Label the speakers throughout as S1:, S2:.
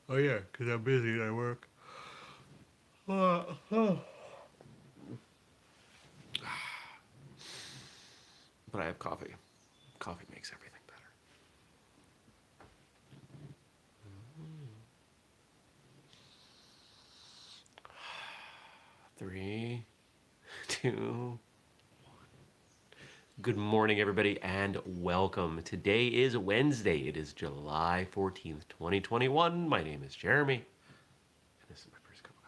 S1: Oh yeah, because I'm busy and I work. Oh. But I have coffee. Coffee makes everything better. 3, 2. Good morning, everybody, and welcome. Today is Wednesday. It is July 14th, 2021. My name is Jeremy, and this is my first cup of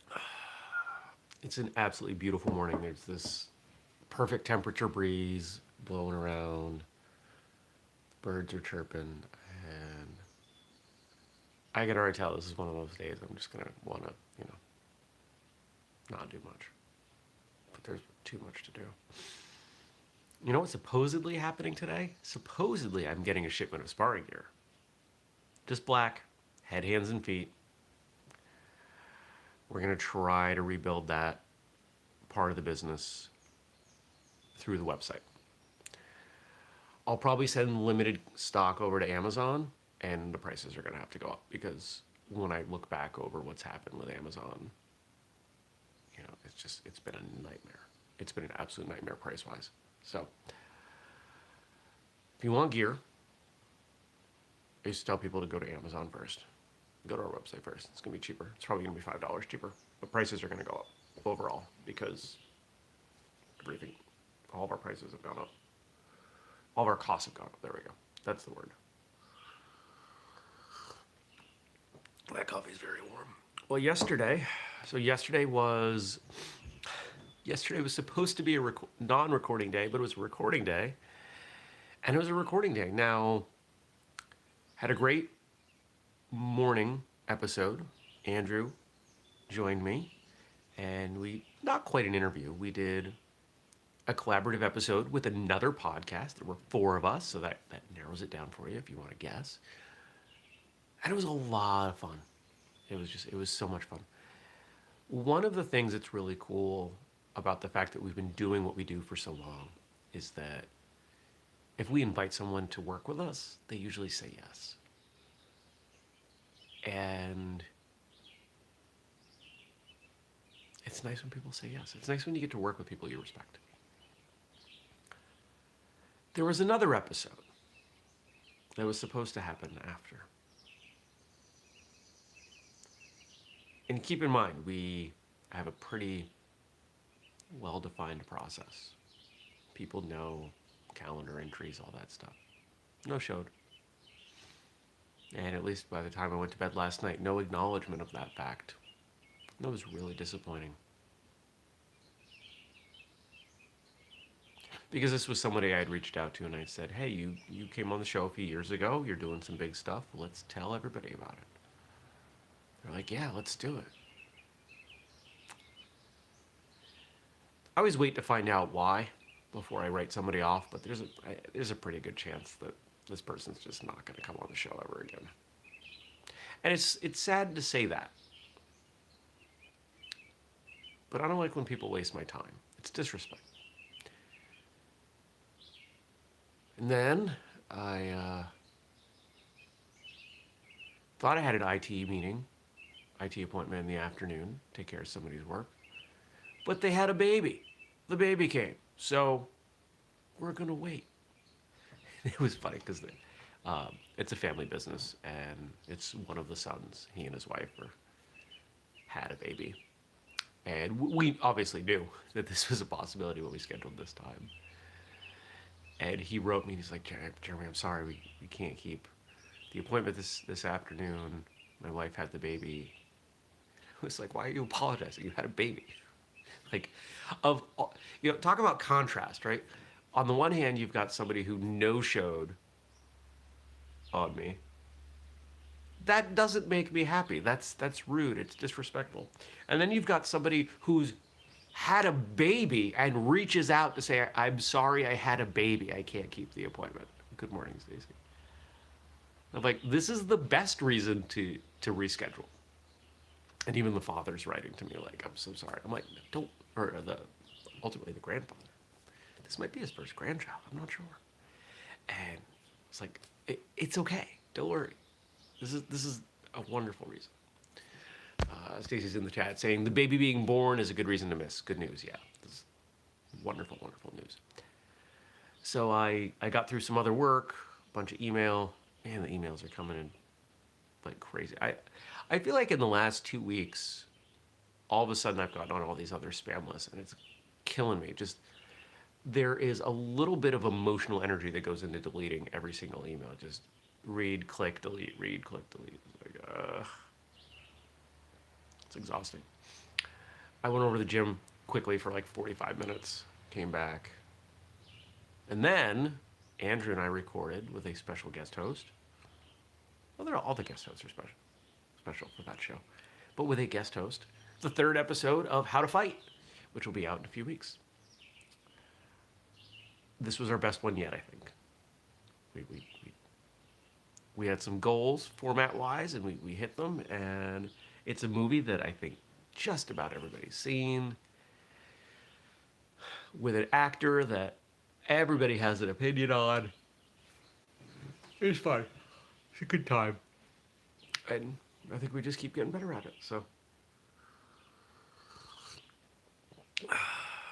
S1: coffee. It's an absolutely beautiful morning. There's this perfect temperature breeze blowing around. Birds are chirping, and I can already tell this is one of those days I'm just gonna want to, not do much. But there's too much to do. You know what's supposedly happening today? Supposedly, I'm getting a shipment of sparring gear. Just black, head, hands, and feet. We're going to try to rebuild that part of the business through the website. I'll probably send limited stock over to Amazon, and the prices are going to have to go up because when I look back over what's happened with Amazon, it's been a nightmare. It's been an absolute nightmare price-wise. So, if you want gear, I used to tell people to go to Amazon first. Go to our website first. It's going to be cheaper. It's probably going to be $5 cheaper. But prices are going to go up overall because everything, all of our prices have gone up. All of our costs have gone up. There we go. That's the word. That coffee is very warm. Well, yesterday was supposed to be a non-recording day, but it was a recording day. And it was a recording day. Now, had a great morning episode. Andrew joined me, and not quite an interview, we did a collaborative episode with another podcast. There were 4 of us, so that narrows it down for you if you want to guess. And it was a lot of fun. It was so much fun. One of the things that's really cool about the fact that we've been doing what we do for so long is that if we invite someone to work with us, they usually say yes. And it's nice when people say yes. It's nice when you get to work with people you respect. There was another episode that was supposed to happen after. And keep in mind, we have a pretty well-defined process. People know calendar entries, all that stuff. No showed. And at least by the time I went to bed last night, no acknowledgement of that fact. That was really disappointing. Because this was somebody I had reached out to and I said, hey, you came on the show a few years ago, you're doing some big stuff, let's tell everybody about it. They're like, yeah, let's do it. I always wait to find out why before I write somebody off, but there's a pretty good chance that this person's just not going to come on the show ever again. And it's sad to say that. But I don't like when people waste my time. It's disrespect. And then I thought I had an IT meeting, IT appointment in the afternoon, take care of somebody's work. But they had a baby. The baby came. So we're going to wait. It was funny because it's a family business, and it's one of the sons. He and his wife had a baby. And we obviously knew that this was a possibility when we scheduled this time. And he wrote me, and he's like, Jeremy, I'm sorry, we can't keep the appointment this afternoon. My wife had the baby. I was like, why are you apologizing? You had a baby. Like, talk about contrast, right? On the one hand, you've got somebody who no-showed on me. That doesn't make me happy. That's rude. It's disrespectful. And then you've got somebody who's had a baby and reaches out to say, I'm sorry I had a baby. I can't keep the appointment. Good morning, Stacey. I'm like, this is the best reason to reschedule. And even the father's writing to me like, I'm so sorry. I'm like, ultimately the grandfather. This might be his first grandchild. I'm not sure. And it's like, it's okay. Don't worry. This is a wonderful reason. Stacy's in the chat saying the baby being born is a good reason to miss. Good news, yeah. This is wonderful, wonderful news. So I got through some other work, a bunch of email. Man, the emails are coming in like crazy. I feel like in the last 2 weeks, all of a sudden I've gotten on all these other spam lists, and it's killing me. Just there is a little bit of emotional energy that goes into deleting every single email. Just read, click, delete, read, click, delete. It's like, it's exhausting. I went over to the gym quickly for like 45 minutes, came back, and then Andrew and I recorded with a special guest host. Well, all the guest hosts are special for that show, but with a guest host, the third episode of How to Fight, which will be out in a few weeks. This was our best one yet, I think. We had some goals format-wise, and we hit them, and it's a movie that I think just about everybody's seen, with an actor that everybody has an opinion on. It's fun. It's a good time. And I think we just keep getting better at it, so.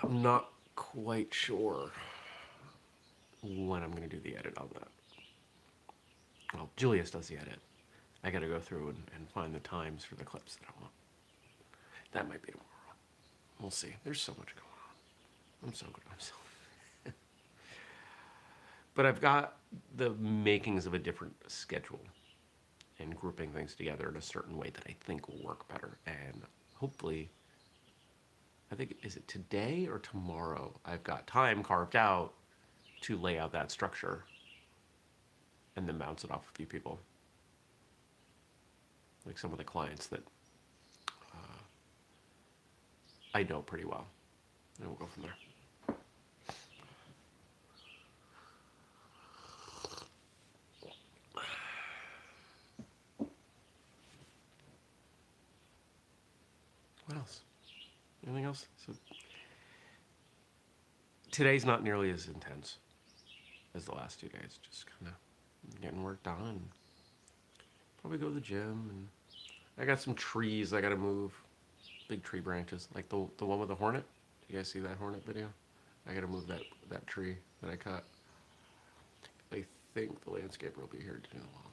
S1: I'm not quite sure when I'm going to do the edit on that. Well, Julius does the edit. I got to go through and find the times for the clips that I want. That might be tomorrow. We'll see. There's so much going on. I'm so good at myself. But I've got the makings of a different schedule and grouping things together in a certain way that I think will work better. And hopefully, I think, is it today or tomorrow? I've got time carved out to lay out that structure and then bounce it off a few people. Like some of the clients that I know pretty well. And we'll go from there. What else? Anything else? So today's not nearly as intense as the last 2 days. Just kind of getting work done. Probably go to the gym. And I got some trees I got to move. Big tree branches. Like the one with the hornet. Do you guys see that hornet video? I got to move that tree that I cut. I think the landscaper will be here to do the lawn.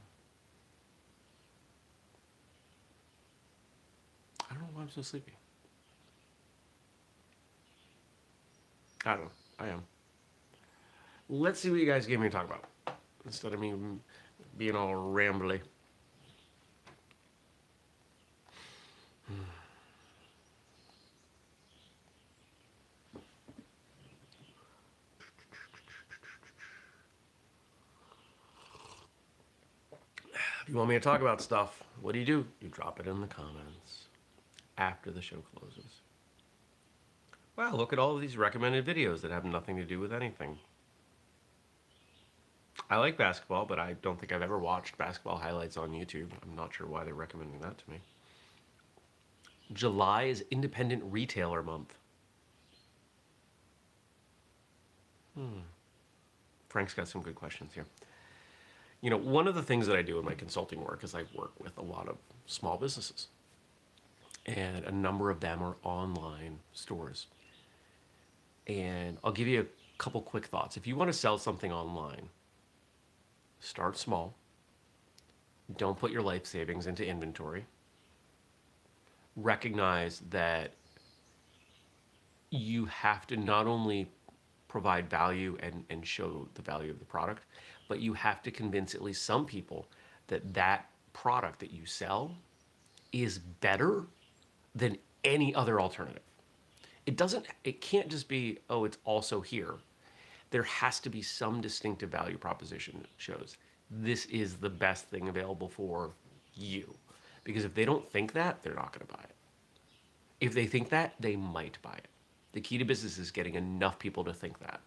S1: I don't know why I'm so sleepy. I don't know. I am. Let's see what you guys gave me to talk about. Instead of me being all rambly. If you want me to talk about stuff, what do? You drop it in the comments after the show closes. Wow, look at all of these recommended videos that have nothing to do with anything. I like basketball, but I don't think I've ever watched basketball highlights on YouTube. I'm not sure why they're recommending that to me. July is Independent Retailer Month. Frank's got some good questions here. You know, one of the things that I do in my consulting work is I work with a lot of small businesses. And a number of them are online stores. And I'll give you a couple quick thoughts. If you want to sell something online, start small. Don't put your life savings into inventory. Recognize that you have to not only provide value and show the value of the product, but you have to convince at least some people that that product that you sell is better than any other alternative. It can't just be, oh, it's also here. There has to be some distinctive value proposition that shows this is the best thing available for you. Because if they don't think that, they're not going to buy it. If they think that, they might buy it. The key to business is getting enough people to think that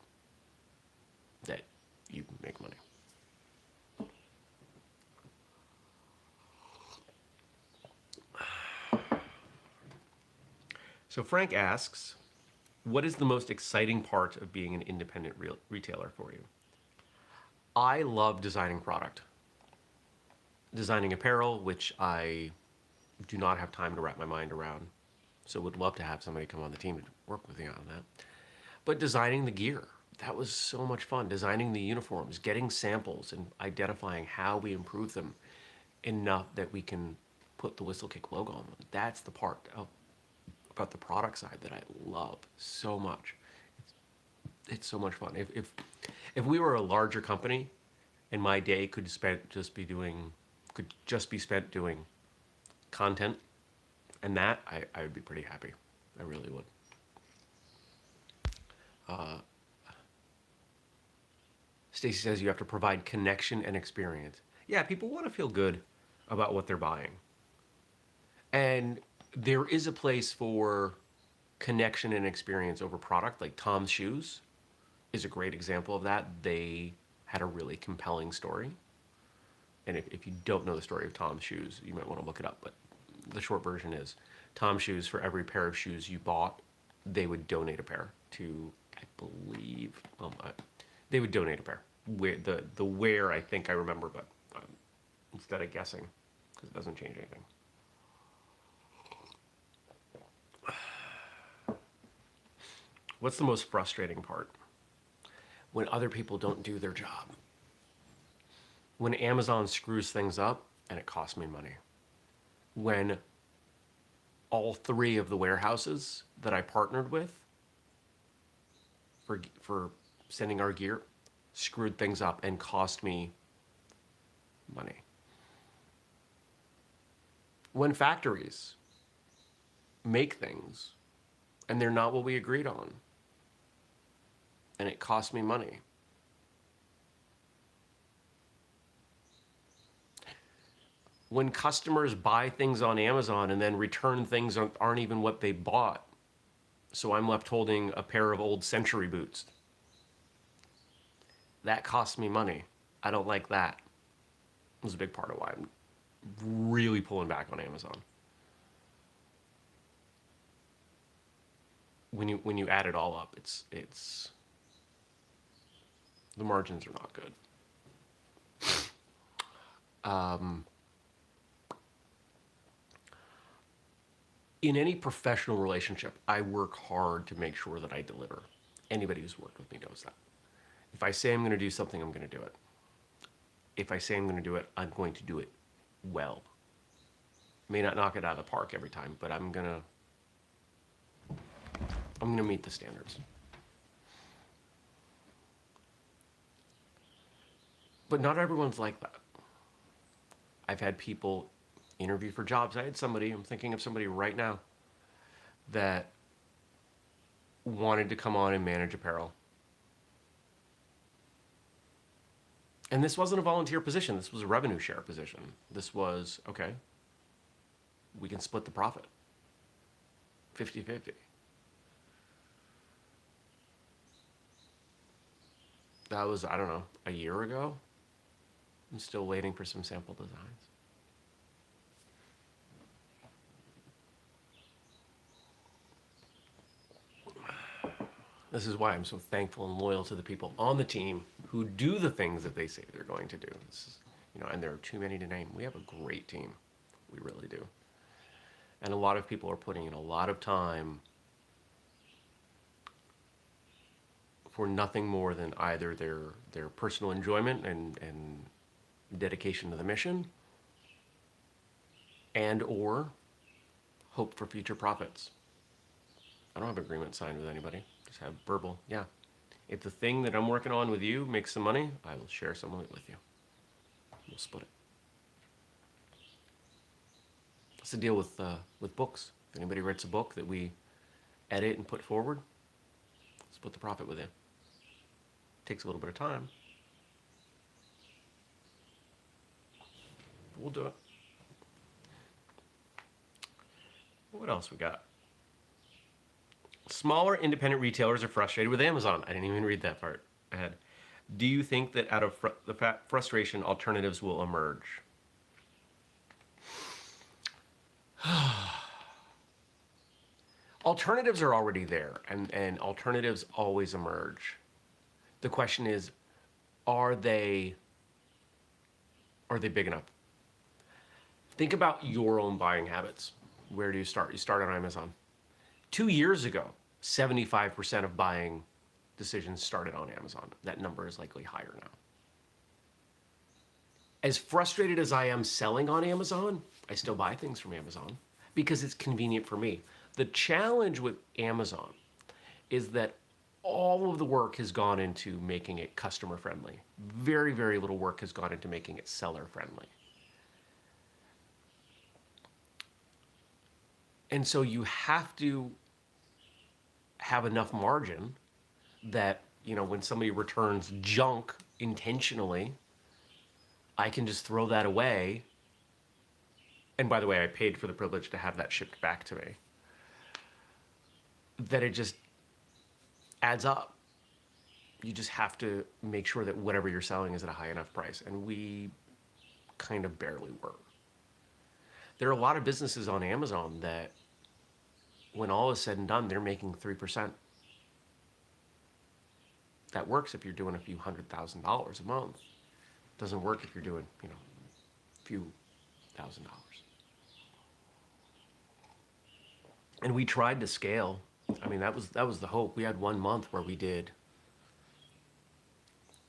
S1: you can make money. So Frank asks, what is the most exciting part of being an independent retailer for you? I love designing product, designing apparel, which I do not have time to wrap my mind around. So would love to have somebody come on the team to work with me on that. But designing the gear, that was so much fun. Designing the uniforms, getting samples and identifying how we improve them enough that we can put the whistlekick logo on them. That's the part about the product side that I love so much. It's so much fun. If we were a larger company and my day could just be spent doing content and that, I would be pretty happy. I really would. Stacy says you have to provide connection and experience. Yeah, people want to feel good about what they're buying. And there is a place for connection and experience over product, like Tom's Shoes is a great example of that. They had a really compelling story. And if you don't know the story of Tom's Shoes, you might want to look it up. But the short version is Tom's Shoes, for every pair of shoes you bought, they would donate a pair to, I believe, they would donate a pair. The where, I think I remember, but instead of guessing, because it doesn't change anything. What's the most frustrating part? When other people don't do their job. When Amazon screws things up and it costs me money. When all three of the warehouses that I partnered with for sending our gear screwed things up and cost me money. When factories make things and they're not what we agreed on, and it cost me money. When customers buy things on Amazon and then return things aren't even what they bought, so I'm left holding a pair of old Century boots. That costs me money. I don't like that. It was a big part of why I'm really pulling back on Amazon. When you add it all up, it's the margins are not good. In any professional relationship, I work hard to make sure that I deliver. Anybody who's worked with me knows that. If I say I'm going to do something, I'm going to do it. If I say I'm going to do it, I'm going to do it well. May not knock it out of the park every time, but I'm going to meet the standards. But not everyone's like that. I've had people interview for jobs. I'm thinking of somebody right now that wanted to come on and manage apparel. And this wasn't a volunteer position. This was a revenue share position. This was, okay, we can split the profit. 50-50. That was, I don't know, a year ago. I'm still waiting for some sample designs. This is why I'm so thankful and loyal to the people on the team who do the things that they say they're going to do. This is, and there are too many to name. We have a great team. We really do. And a lot of people are putting in a lot of time for nothing more than either their personal enjoyment and dedication to the mission, and or hope for future profits. I don't have agreement signed with anybody. Just have verbal. Yeah. If the thing that I'm working on with you makes some money, I will share some of it with you. We'll split it. That's the deal with books. If anybody writes a book that we edit and put forward, split the profit with it. Takes a little bit of time. We'll do it. What else we got? Smaller independent retailers are frustrated with Amazon. I didn't even read that part ahead. Do you think that out of the frustration, alternatives will emerge? Alternatives are already there, and alternatives always emerge. The question is, Are they are they big enough? Think about your own buying habits. Where do you start? You start on Amazon. 2 years ago, 75% of buying decisions started on Amazon. That number is likely higher now. As frustrated as I am selling on Amazon, I still buy things from Amazon because it's convenient for me. The challenge with Amazon is that all of the work has gone into making it customer friendly. Very, very little work has gone into making it seller friendly. And so you have to have enough margin that, when somebody returns junk intentionally, I can just throw that away. And by the way, I paid for the privilege to have that shipped back to me. That it just adds up. You just have to make sure that whatever you're selling is at a high enough price. And we kind of barely were. There are a lot of businesses on Amazon that, when all is said and done, they're making 3%. That works if you're doing a few $100,000 a month. Doesn't work if you're doing, a few $1,000. And we tried to scale. I mean, that was the hope. We had 1 month where we did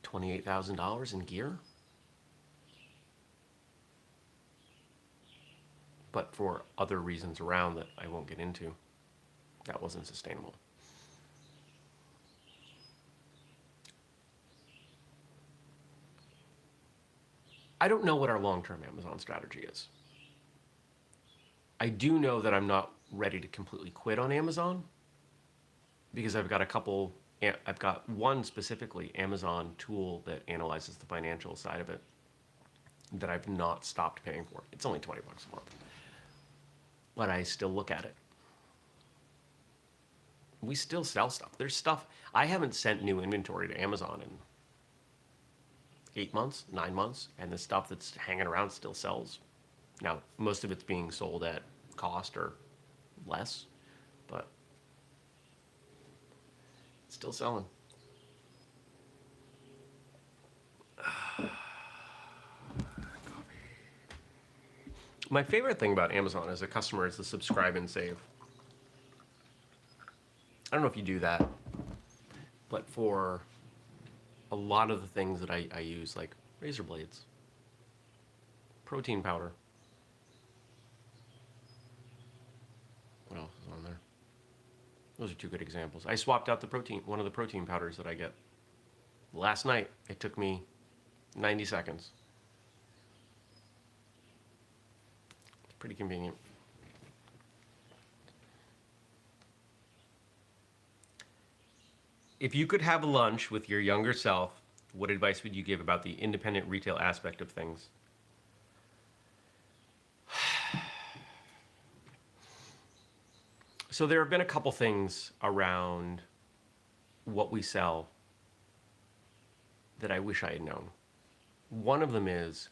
S1: $28,000 in gear. But for other reasons around that I won't get into, that wasn't sustainable. I don't know what our long-term Amazon strategy is. I do know that I'm not ready to completely quit on Amazon because I've got one specifically Amazon tool that analyzes the financial side of it that I've not stopped paying for. It's only $20 a month, but I still look at it. We still sell stuff. There's stuff. I haven't sent new inventory to Amazon in 8 months, 9 months, and the stuff that's hanging around still sells. Now, most of it's being sold at cost or less, but it's still selling. My favorite thing about Amazon as a customer is the subscribe and save. I don't know if you do that, but for a lot of the things that I use, like razor blades, protein powder. What else is on there? Those are two good examples. I swapped out one of the protein powders that I get. Last night, it took me 90 seconds. It's pretty convenient. If you could have lunch with your younger self, what advice would you give about the independent retail aspect of things? So there have been a couple things around what we sell that I wish I had known. One of them is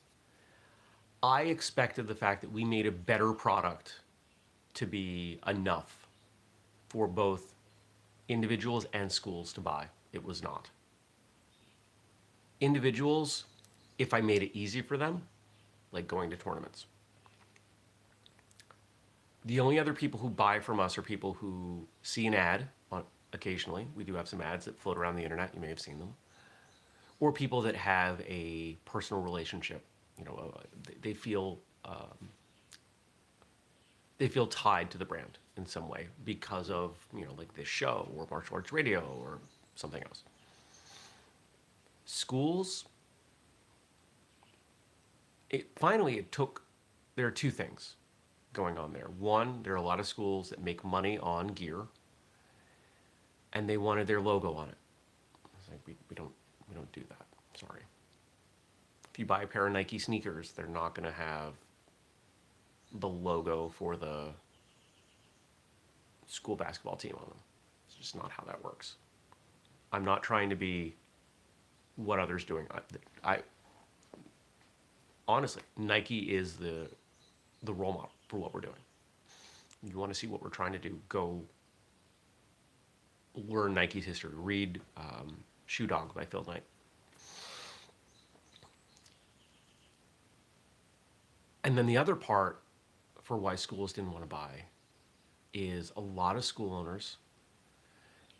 S1: I expected the fact that we made a better product to be enough for both individuals and schools to buy. It was not. Individuals, if I made it easy for them, like going to tournaments. The only other people who buy from us are people who see an ad occasionally. We do have some ads that float around the internet. You may have seen them. Or people that have a personal relationship. They feel tied to the brand in some way because of, like this show or martial arts radio or something else. Schools, there are two things going on there. One, there are a lot of schools that make money on gear, and they wanted their logo on it. It's like we don't do that. Sorry. If you buy a pair of Nike sneakers, they're not going to have the logo for the school basketball team on them. It's just not how that works. I'm not trying to be what others doing. I honestly, Nike is the role model for what we're doing. You want to see what we're trying to do, go learn Nike's history. Read Shoe Dog by Phil Knight. And then the other part for why schools didn't want to buy is a lot of school owners,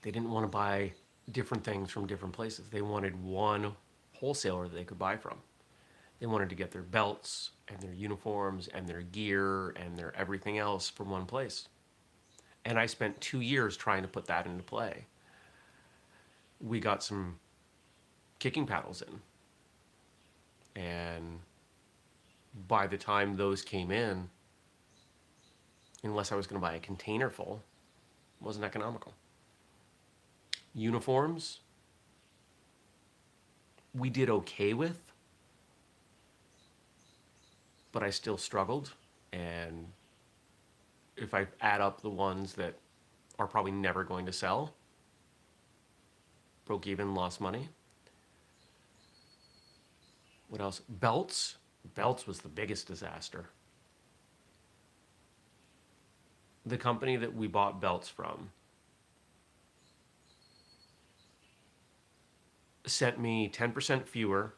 S1: they didn't want to buy different things from different places. They wanted one wholesaler that they could buy from. They wanted to get their belts and their uniforms and their gear and their everything else from one place. And I spent 2 years trying to put that into play. We got some kicking paddles in. And by the time those came in, unless I was going to buy a container full, it wasn't economical. Uniforms, we did okay with, but I still struggled. And if I add up the ones that are probably never going to sell, broke even, lost money. What else? Belts. Belts was the biggest disaster. The company that we bought belts from sent me 10% fewer,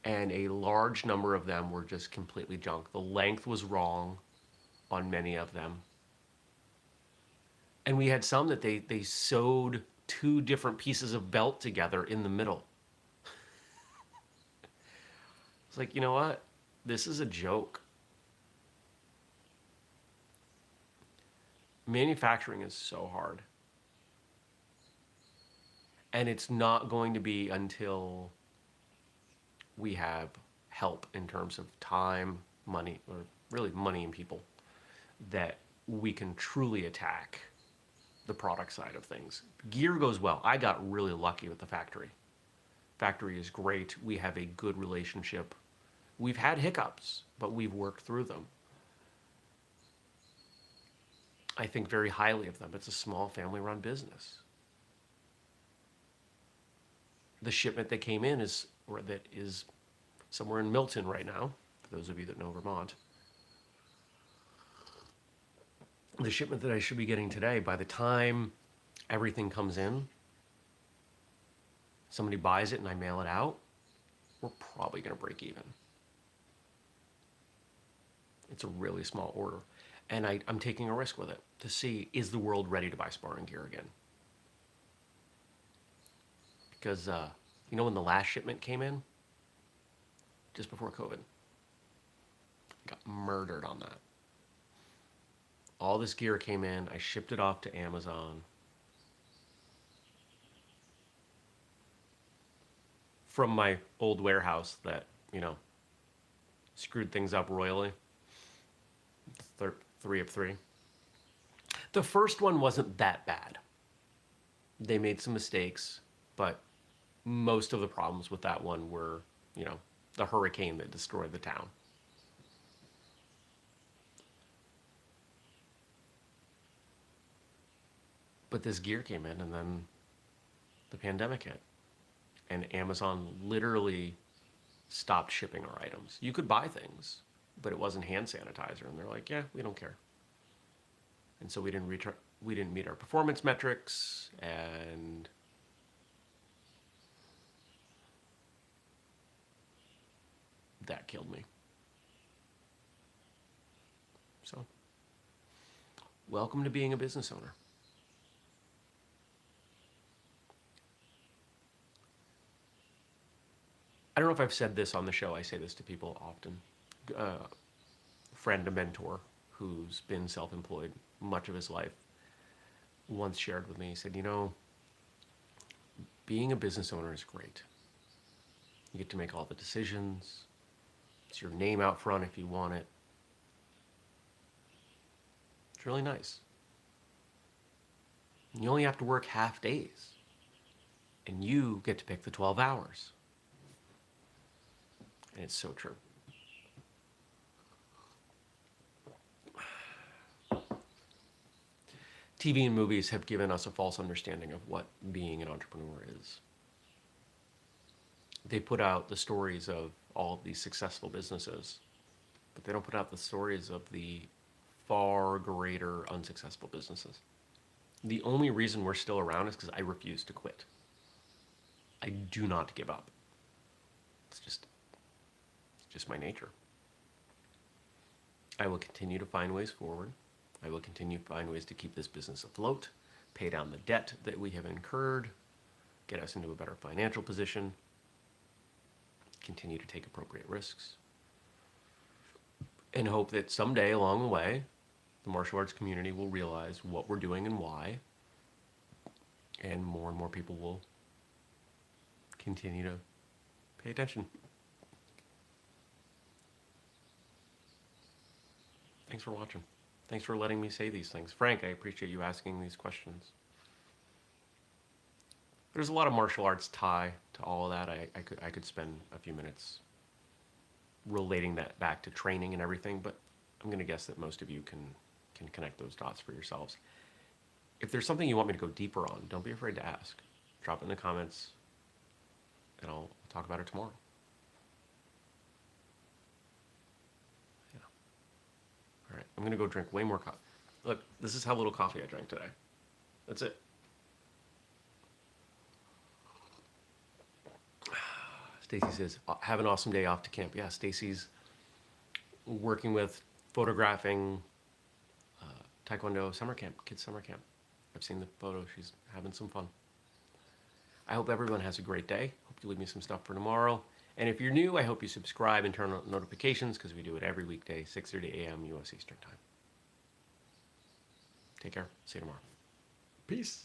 S1: and a large number of them were just completely junk. The length was wrong on many of them. And we had some that they sewed two different pieces of belt together in the middle. It's like, you know what? This is a joke. Manufacturing is so hard. And it's not going to be until we have help in terms of time, money, or really money and people, that we can truly attack the product side of things. Gear goes well. I got really lucky with the factory. Factory is great. We have a good relationship. We've had hiccups, but we've worked through them. I think very highly of them. It's a small family-run business. The shipment that came in is somewhere in Milton right now, for those of you that know Vermont. The shipment that I should be getting today, by the time everything comes in, somebody buys it and I mail it out, we're probably going to break even. It's a really small order. And I'm taking a risk with it to see, is the world ready to buy sparring gear again? Because, when the last shipment came in, just before COVID, I got murdered on that. All this gear came in, I shipped it off to Amazon. From my old warehouse that, screwed things up royally. 3 of 3. The first one wasn't that bad. They made some mistakes, but most of the problems with that one were, the hurricane that destroyed the town. But this gear came in, and then the pandemic hit. And Amazon literally stopped shipping our items. You could buy things, but it wasn't hand sanitizer. And they're like, yeah, we don't care. And so we didn't meet our performance metrics, and that killed me. So, welcome to being a business owner. I don't know if I've said this on the show. I say this to people often. Friend, a mentor who's been self-employed much of his life, once shared with me, he said, being a business owner is great. You get to make all the decisions. It's your name out front if you want it. It's really nice. You only have to work half days, and you get to pick the 12 hours. And it's so true. TV and movies have given us a false understanding of what being an entrepreneur is. They put out the stories of all of these successful businesses, but they don't put out the stories of the far greater unsuccessful businesses. The only reason we're still around is because I refuse to quit. I do not give up. just my nature. I will continue to find ways forward. I will continue to find ways to keep this business afloat, pay down the debt that we have incurred, get us into a better financial position, continue to take appropriate risks, and hope that someday along the way, the martial arts community will realize what we're doing and why, and more people will continue to pay attention. Thanks for watching. Thanks for letting me say these things. Frank, I appreciate you asking these questions. There's a lot of martial arts tie to all of that. I could spend a few minutes relating that back to training and everything, but I'm going to guess that most of you can connect those dots for yourselves. If there's something you want me to go deeper on, don't be afraid to ask. Drop it in the comments, and I'll talk about it tomorrow. Yeah. All right, I'm going to go drink way more coffee. Look, this is how little coffee I drank today. That's it. Stacy says, have an awesome day off to camp. Yeah, Stacy's working with photographing Taekwondo summer camp, kids summer camp. I've seen the photo. She's having some fun. I hope everyone has a great day. Hope you leave me some stuff for tomorrow. And if you're new, I hope you subscribe and turn on notifications because we do it every weekday, 6:30 a.m. U.S. Eastern Time. Take care. See you tomorrow. Peace.